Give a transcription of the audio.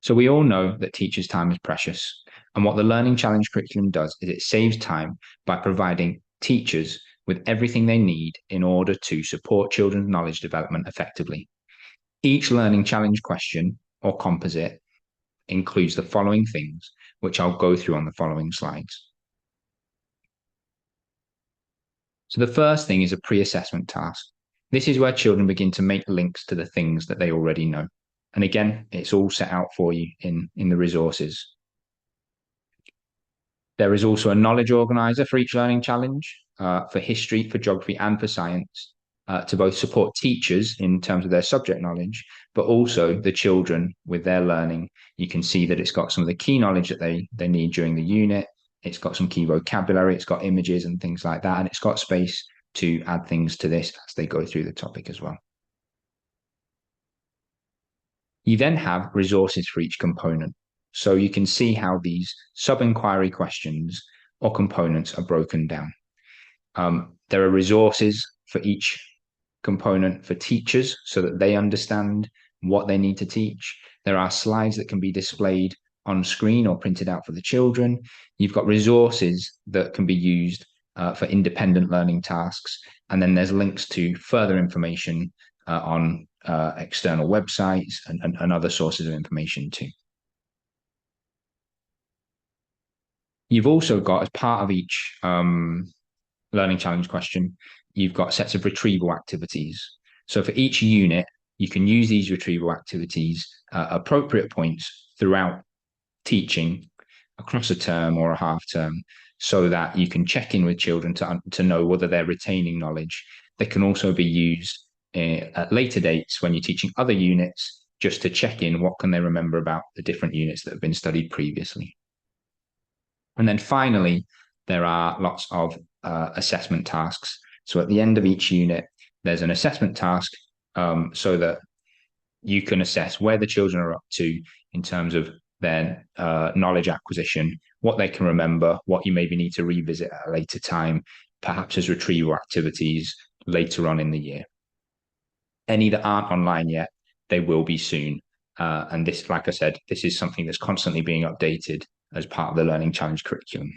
So we all know that teachers' time is precious. And what the Learning Challenge curriculum does is it saves time by providing teachers with everything they need in order to support children's knowledge development effectively. Each Learning Challenge question or composite includes the following things, which I'll go through on the following slides. So the first thing is a pre-assessment task. This is where children begin to make links to the things that they already know. And again, it's all set out for you in the resources. There is also a knowledge organizer for each learning challenge, for history, for geography, and for science, to both support teachers in terms of their subject knowledge, but also the children with their learning. You can see that it's got some of the key knowledge that they need during the unit. It's got some key vocabulary, it's got images and things like that, and it's got space to add things to this as they go through the topic as well. You then have resources for each component. So you can see how these sub-inquiry questions or components are broken down. There are resources for each component for teachers so that they understand what they need to teach. There are slides that can be displayed on screen or printed out for the children. You've got resources that can be used for independent learning tasks. And then there's links to further information on external websites and other sources of information too. You've also got, as part of each learning challenge question, you've got sets of retrieval activities. So for each unit, you can use these retrieval activities at appropriate points throughout teaching across a term or a half term, so that you can check in with children to know whether they're retaining knowledge. They can also be used at later dates when you're teaching other units, just to check in what can they remember about the different units that have been studied previously. And then finally, there are lots of assessment tasks. So at the end of each unit, there's an assessment task so that you can assess where the children are up to in terms of their knowledge acquisition, what they can remember, what you maybe need to revisit at a later time, perhaps as retrieval activities later on in the year. Any that aren't online yet, they will be soon. And this, like I said, this is something that's constantly being updated as part of the Learning Challenge curriculum.